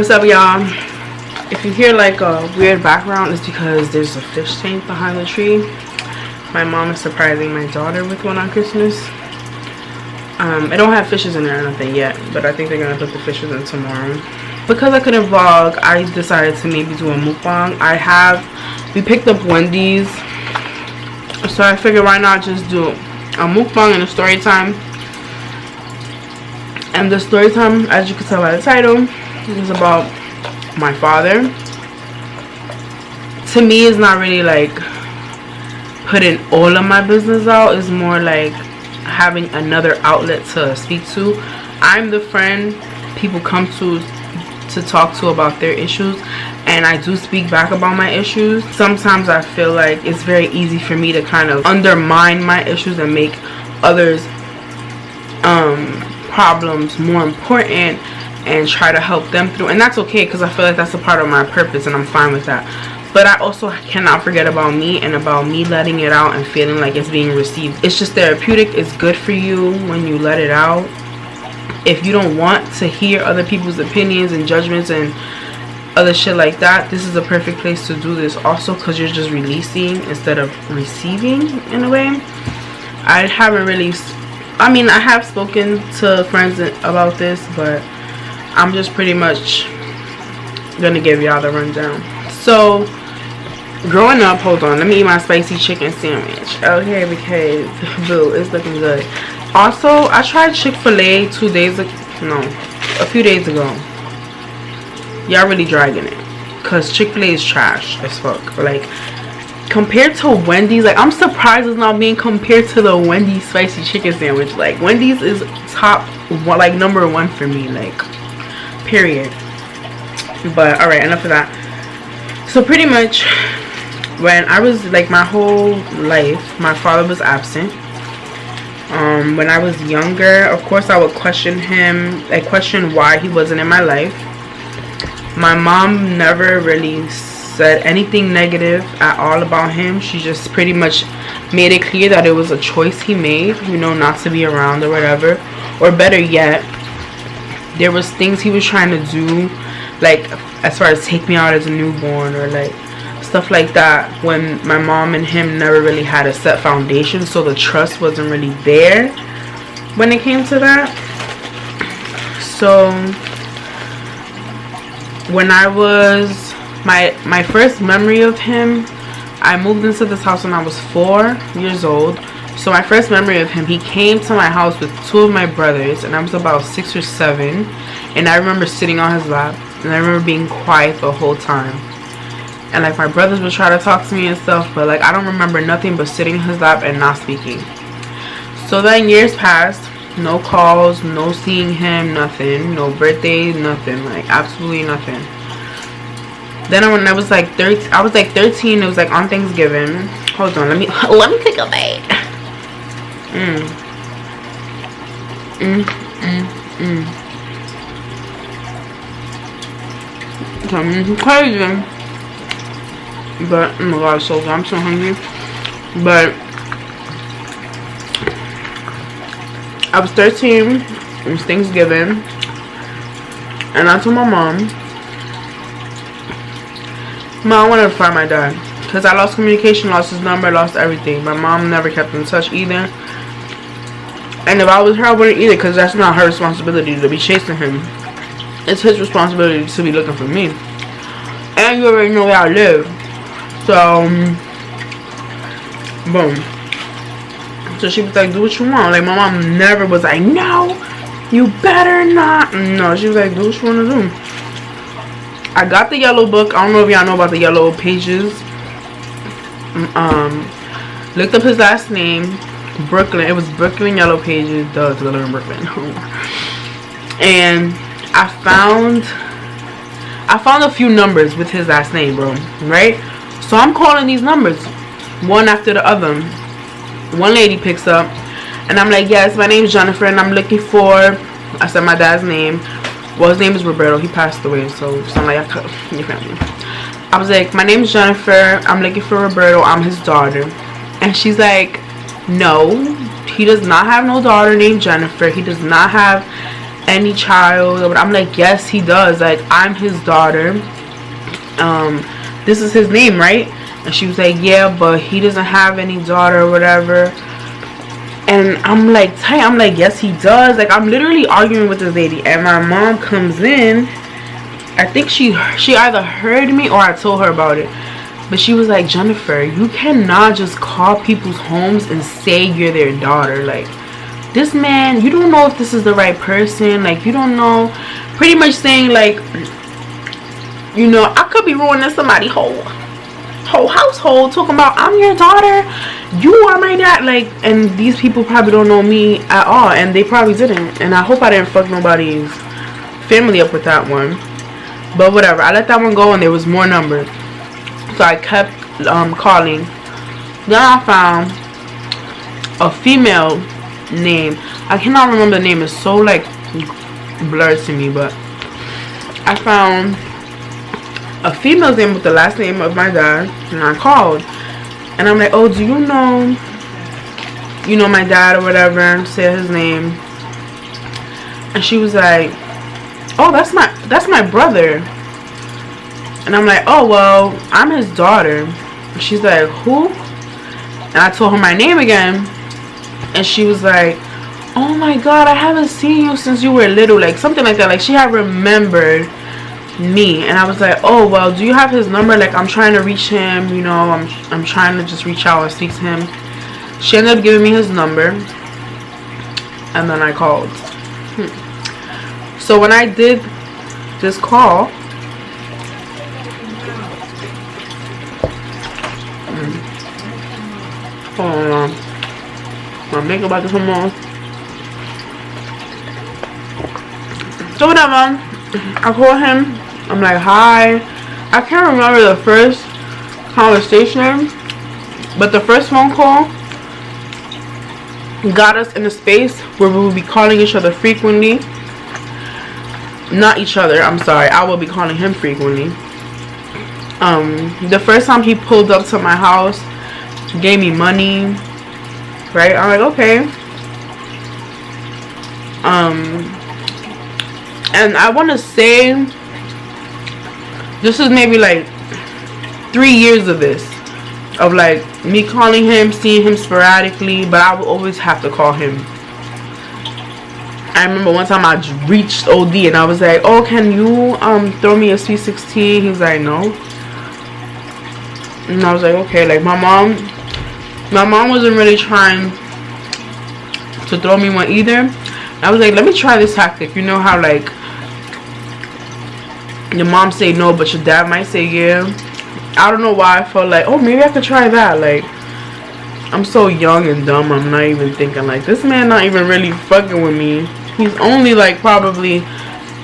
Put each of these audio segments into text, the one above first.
What's up, y'all? If you hear like a weird background, it's because there's a fish tank behind the tree. My mom is surprising my daughter with one on Christmas. I don't have fishes in there or nothing yet, but I think they're gonna put the fishes in tomorrow. Because I couldn't vlog, I decided to maybe do a mukbang. We picked up Wendy's, so I figured why not just do a mukbang and a story time. And the story time, as you can tell by the title, is about my father. To me, it's not really like putting all of my business out. It's more like having another outlet to speak to. I'm the friend people come to talk to about their issues, and I do speak back about my issues. Sometimes I feel like it's very easy for me to kind of undermine my issues and make others problems more important and try to help them through, and that's okay because I feel like that's a part of my purpose and I'm fine with that. But I also cannot forget about me and about me letting it out and feeling like it's being received. It's just therapeutic. It's good for you when you let it out. If you don't want to hear other people's opinions and judgments and other shit like that, this is a perfect place to do this also, because you're just releasing instead of receiving in a way. I haven't really, I mean, I have spoken to friends about this, but I'm just pretty much gonna give y'all the rundown. So growing up, hold on, let me eat my spicy chicken sandwich, okay, because boo, it's looking good. Also, I tried Chick-fil-A a few days ago. Y'all really dragging it, because Chick-fil-A is trash as fuck. Like, compared to Wendy's, like, I'm surprised it's not being compared to the Wendy's spicy chicken sandwich. Like, Wendy's is top, like, number one for me, like, period. But alright, enough of that. So pretty much when I was, like, my whole life, my father was absent. When I was younger, of course I would question him. I questioned why he wasn't in my life. My mom never really said anything negative at all about him. She just pretty much made it clear that it was a choice he made, you know, not to be around or whatever. Or better yet, there was things he was trying to do, like as far as take me out as a newborn or like stuff like that, when my mom and him never really had a set foundation, so the trust wasn't really there when it came to that. So when I was my first memory of him, I moved into this house when I was 4 years old. So my first memory of him, he came to my house with 2 of my brothers, and I was about 6 or 7, and I remember sitting on his lap, and I remember being quiet the whole time. And like my brothers would try to talk to me and stuff, but like I don't remember nothing but sitting in his lap and not speaking. So then years passed, no calls, no seeing him, nothing, no birthdays, nothing, like absolutely nothing. Then when I was like 13, it was like on Thanksgiving. Hold on, let me take a bite. Something crazy. But oh my god, so I'm so hungry. But I was 13, it was Thanksgiving, and I told my mom, I wanted to find my dad, because I lost communication, lost his number, lost everything. My mom never kept in touch either, and if I was her, I wouldn't either, because that's not her responsibility to be chasing him. It's his responsibility to be looking for me, and you already know where I live. So boom. So she was like, do what you want. Like, my mom never was like, no, you better not. No, she was like, do what you want to do. I got the yellow book. I don't know if y'all know about the yellow pages. Looked up his last name, Brooklyn. It was Brooklyn Yellow Pages. Duh, because I live in Brooklyn. And I found a few numbers with his last name, bro. Right? So I'm calling these numbers one after the other. One lady picks up, and I'm like, yes, my name is Jennifer, and I'm looking for, I said my dad's name. Well, his name is Roberto. He passed away, so it's not like I cut your family. I was like, my name is Jennifer. I'm looking for Roberto. I'm his daughter. And she's like, no, he does not have no daughter named Jennifer. He does not have any child? I'm like, yes, he does. Like, I'm his daughter. This is his name, right? And she was like, yeah, but he doesn't have any daughter or whatever. And I'm like, yes, he does. Like, I'm literally arguing with this lady, and my mom comes in. I think she either heard me or I told her about it. But she was like, Jennifer, you cannot just call people's homes and say you're their daughter. Like, this man, you don't know if this is the right person. Like, you don't know. Pretty much saying, like, you know, I could be ruining somebody's whole household, talking about, I'm your daughter, you are my dad. Like, and these people probably don't know me at all, and they probably didn't. And I hope I didn't fuck nobody's family up with that one. But whatever, I let that one go, and there was more numbers. So I kept calling. Then I found a female name. I cannot remember the name. It's so like blurred to me, but I found a female's name with the last name of my dad, and I called, and I'm like, oh, do you know my dad or whatever? Say his name. And she was like, oh, that's my brother. And I'm like, oh, well, I'm his daughter. And she's like, who? And I told her my name again, and she was like, oh my god, I haven't seen you since you were little, like something like that. Like, she had remembered me. And I was like, oh, well, do you have his number? Like, I'm trying to reach him, you know, I'm trying to just reach out and speak to him. She ended up giving me his number, and then I called. So when I did this call, hold on, my makeup about to come on. So whatever, I call him. I'm like, hi. I can't remember the first conversation, but the first phone call got us in a space where we will be calling each other frequently. Not each other, I'm sorry. I will be calling him frequently. The first time he pulled up to my house, gave me money, right? I'm like, okay. And I want to say this is maybe like 3 years of this, of like me calling him, seeing him sporadically, but I will always have to call him. I remember one time I reached OD and I was like, oh, can you throw me a sweet 16? He was like, no. And I was like, okay. Like, my mom wasn't really trying to throw me one either. I was like, let me try this tactic. You know how like your mom say no, but your dad might say yeah. I don't know why I felt like, oh, maybe I could try that. Like, I'm so young and dumb, I'm not even thinking like, this man not even really fucking with me. He's only like probably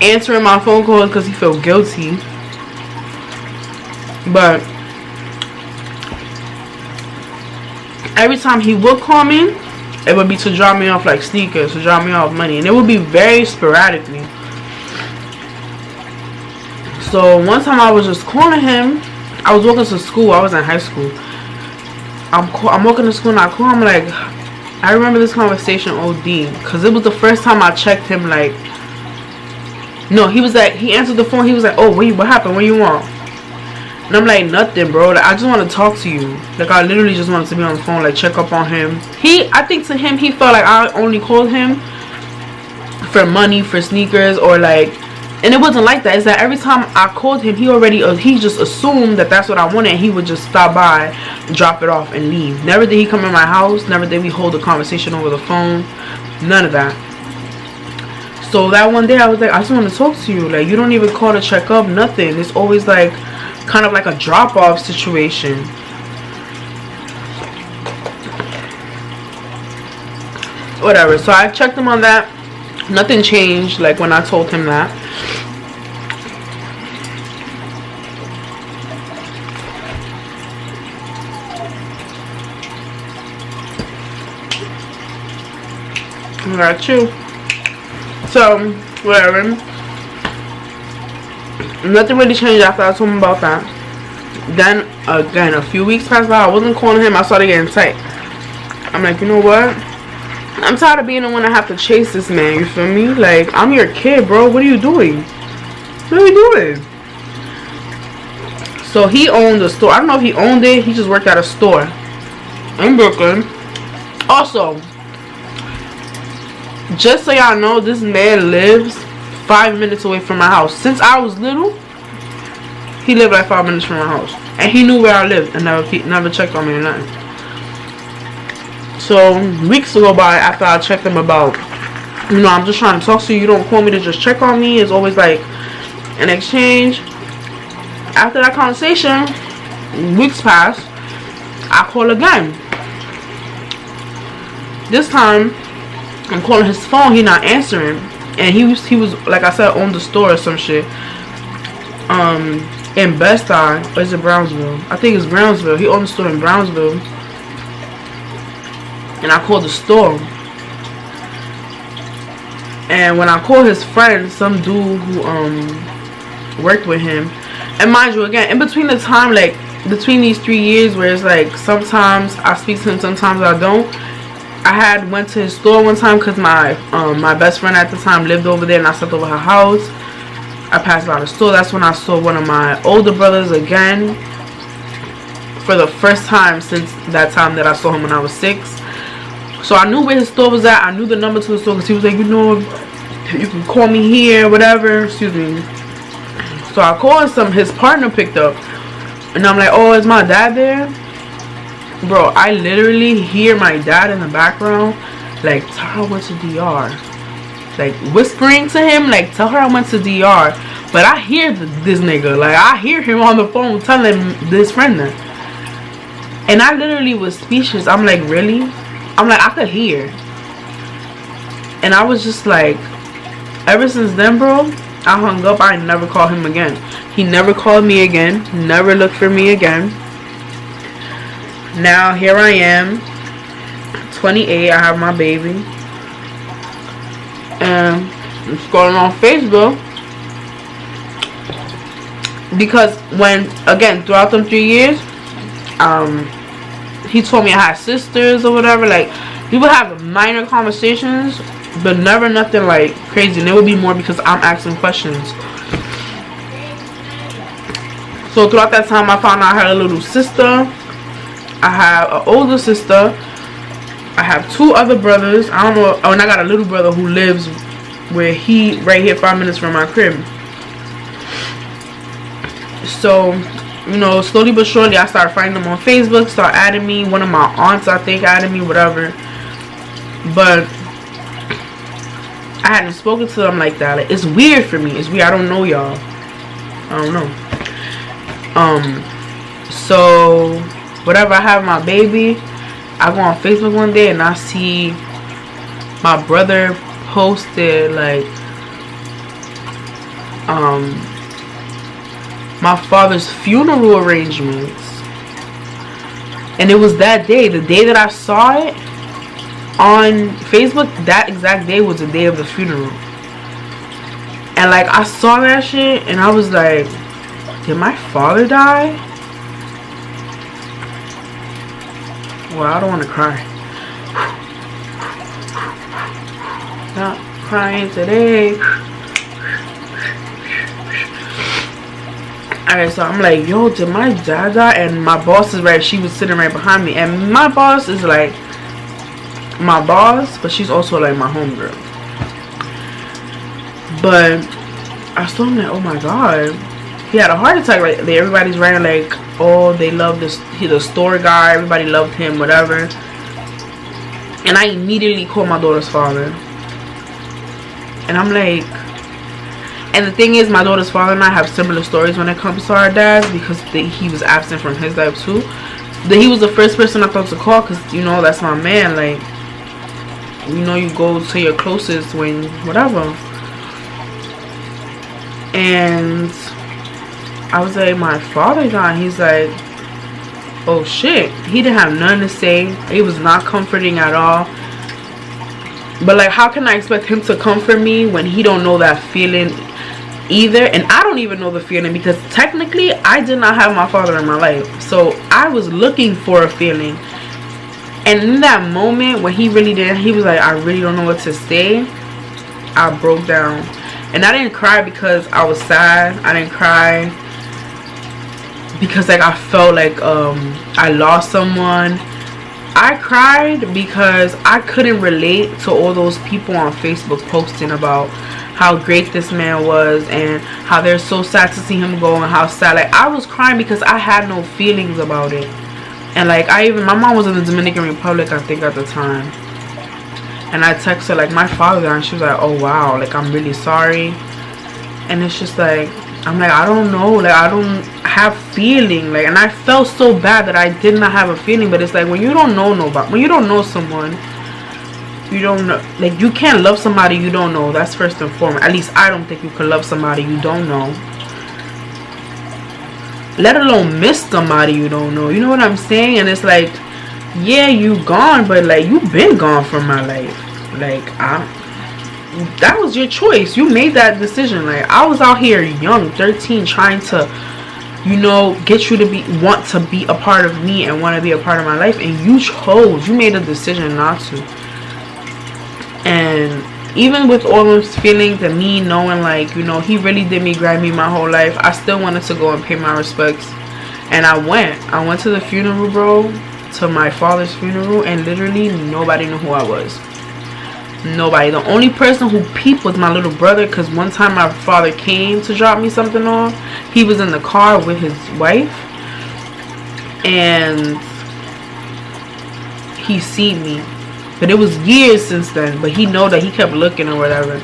answering my phone calls because he feel guilty. But every time he would call me, it would be to drop me off like sneakers, to drop me off money, and it would be very sporadically. So one time I was just calling him. I was walking to school. I was in high school. I'm walking to school and I call him. Like, I remember this conversation OD, because it was the first time I checked him. Like, no, he was like, he answered the phone. He was like, oh, wait, what happened? What do you want? And I'm like, nothing, bro. Like, I just want to talk to you. Like, I literally just wanted to be on the phone, like, check up on him. I think to him, he felt like I only called him for money, for sneakers, or like, and it wasn't like that. It's that every time I called him, he just assumed that that's what I wanted. He would just stop by, drop it off, and leave. Never did he come in my house. Never did we hold a conversation over the phone. None of that. So that one day I was like, I just want to talk to you. Like, you don't even call to check up, nothing. It's always like kind of like a drop-off situation. Whatever. So I checked him on that. Nothing changed, like, when I told him that. I got you. So, whatever. Nothing really changed after I told him about that. Then, again, a few weeks passed by. I wasn't calling him. I started getting tight. I'm like, you know what? I'm tired of being the one that have to chase this man, you feel me? Like, I'm your kid, bro. What are you doing? What are you doing? So he owned a store. I don't know if he owned it. He just worked at a store in Brooklyn. Also, just so y'all know, this man lives 5 minutes away from my house. Since I was little, he lived like 5 minutes from my house. And he knew where I lived and never checked on me or nothing. So weeks go by after I checked him about, you know, I'm just trying to talk to you. You don't call me to just check on me. It's always like an exchange. After that conversation, weeks passed. I call again. This time, I'm calling his phone. He not answering, and he was like I said, on the store or some shit. In Best Eye, or is it Brownsville? I think it's Brownsville. He owned the store in Brownsville. And I called the store. And when I called his friend, some dude who worked with him, and mind you, again, in between the time, like between these 3 years where it's like sometimes I speak to him, sometimes I don't. I went to his store one time because my best friend at the time lived over there, and I slept over her house. I passed by the store. That's when I saw one of my older brothers again for the first time since that time that I saw him when I was 6. So I knew where his store was at. I knew the number to his store because he was like, you know, you can call me here, whatever. Excuse me. So I called his partner picked up. And I'm like, oh, is my dad there? Bro, I literally hear my dad in the background. Like, tell her I went to DR. Like, whispering to him, like, tell her I went to DR. But I hear this nigga. Like, I hear him on the phone telling this friend that. And I literally was speechless. I'm like, really? I'm like, I could hear. And I was just like, ever since then, bro, I hung up. I never called him again. He never called me again. Never looked for me again. Now, here I am, 28. I have my baby. And I'm scrolling on Facebook. Because when, again, throughout them 3 years, he told me I had sisters or whatever. Like, we would have minor conversations, but never nothing like crazy. And it would be more because I'm asking questions. So throughout that time, I found out I had a little sister. I have an older sister. I have 2 other brothers. I don't know. Oh, and I got a little brother who lives where right here 5 minutes from my crib. So, you know, slowly but surely, I started finding them on Facebook, start adding me. One of my aunts, I think, added me, whatever. But I hadn't spoken to them like that. Like, it's weird for me. It's weird. I don't know y'all. I don't know. So, whatever, I have my baby. I go on Facebook one day and I see my brother posted, like, my father's funeral arrangements. And it was that day, the day that I saw it on Facebook, that exact day was the day of the funeral. And like, I saw that shit and I was like, did my father die? Well, I don't want to cry. Not crying today. Alright, so I'm like, yo, did my dad die? And my boss is right, she was sitting right behind me. And my boss is like my boss, but she's also like my homegirl. But I saw him like, oh my god, he had a heart attack. Like, everybody's writing like, oh, they love this, he's a store guy, everybody loved him, whatever. And I immediately called my daughter's father. And I'm like, and the thing is, my daughter's father and I have similar stories when it comes to our dads, because he was absent from his life too. He was the first person I thought to call, because, you know, that's my man. Like, you know, you go to your closest when whatever. And I was like, my father died. He's like, oh shit. He didn't have nothing to say. He was not comforting at all. But like, how can I expect him to comfort me when he don't know that feeling either? And I don't even know the feeling, because technically I did not have my father in my life. So I was looking for a feeling. And in that moment when he really did, he was like, I really don't know what to say, I broke down. And I didn't cry because I was sad. I didn't cry because like I felt like I lost someone. I cried because I couldn't relate to all those people on Facebook posting about how great this man was and how they're so sad to see him go, and how sad. Like, I was crying because I had no feelings about it. And like, my mom was in the Dominican Republic, I think, at the time, and I texted her like, my father, and she was like, oh wow, like, I'm really sorry. And it's just like, I'm like, I don't know, like, I don't have feeling, like, and I felt so bad that I did not have a feeling. But it's like, when you don't know nobody, when you don't know someone, you don't know, like, you can't love somebody you don't know. That's first and foremost. At least I don't think you can love somebody you don't know, let alone miss somebody you don't know. You know what I'm saying? And it's like, yeah, you gone, but like, you've been gone from my life. Like, that was your choice. You made that decision. Like, I was out here young, 13, trying to, you know, get you to want to be a part of me and want to be a part of my life, and you made a decision not to. And even with all those feelings and me knowing, like, you know, he really did me, grind me my whole life, I still wanted to go and pay my respects. And I went to the funeral, bro, to my father's funeral, and literally nobody knew who I was. Nobody. The only person who peeped was my little brother, because one time my father came to drop me something off. He was in the car with his wife, and he seen me. But it was years since then. But he know that he kept looking or whatever.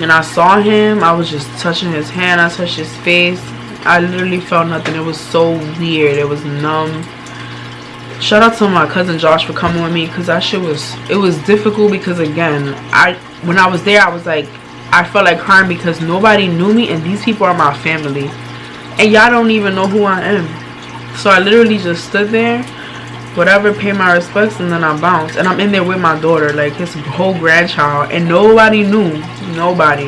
And I saw him. I was just touching his hand. I touched his face. I literally felt nothing. It was so weird. It was numb. Shout out to my cousin Josh for coming with me, because that shit was difficult. Because again, when I was there, I was like, I felt like crying because nobody knew me, and these people are my family, and y'all don't even know who I am. So I literally just stood there, whatever, pay my respects, and then I bounced. And I'm in there with my daughter, like his whole grandchild, and nobody knew. Nobody.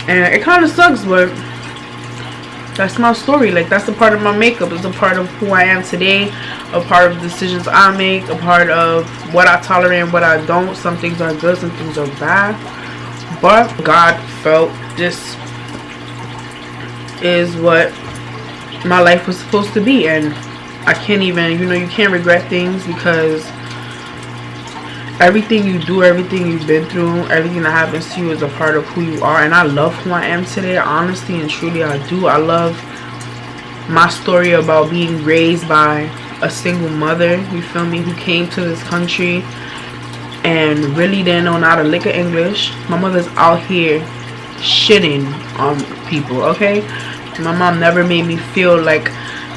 And it kind of sucks, but that's my story. Like, that's a part of my makeup. It's a part of who I am today, a part of the decisions I make, a part of what I tolerate and what I don't. Some things are good, some things are bad, but God felt this is what my life was supposed to be. And I can't even, you know, you can't regret things, because everything you do, everything you've been through, everything that happens to you is a part of who you are. And I love who I am today, honestly and truly. I do. I love my story about being raised by a single mother, you feel me, who came to this country and really didn't know not a lick of English. My mother's out here shitting on people, okay? My mom never made me feel like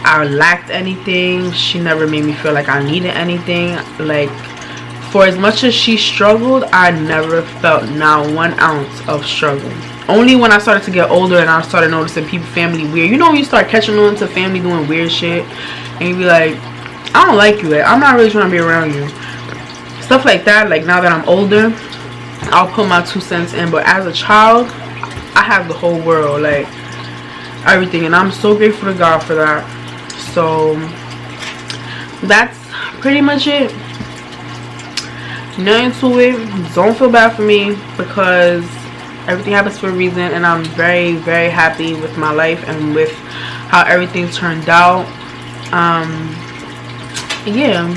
I lacked anything. She never made me feel like I needed anything. Like, for as much as she struggled, I never felt not 1 ounce of struggle. Only when I started to get older and I started noticing people, family weird. You know, when you start catching on to family doing weird shit, and you be like, I don't like you. Like, I'm not really trying to be around you. Stuff like that. Like, now that I'm older, I'll put my 2 cents in. But as a child, I have the whole world, like everything, and I'm so grateful to God for that. So that's pretty much it. Nothing to it. Don't feel bad for me, because everything happens for a reason, and I'm very, very happy with my life and with how everything turned out. Yeah,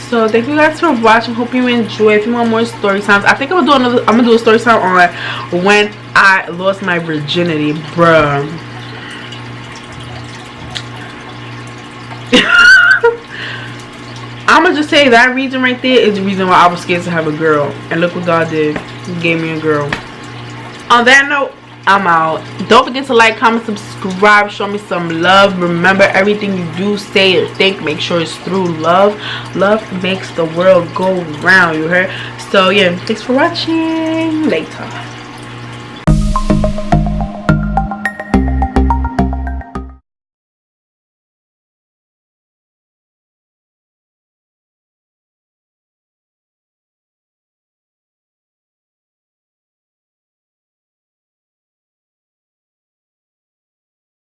so thank you guys for watching. Hope you enjoy. If you want more story times, I think I'm gonna do a story time on when I lost my virginity, bruh. I'm gonna just say that reason right there is the reason why I was scared to have a girl, and look what God did. He gave me a girl. On that note, I'm out. Don't forget to like, comment, subscribe, show me some love. Remember, everything you do, say, or think, make sure it's through love. Love makes the world go round, you heard? So yeah, thanks for watching. Later.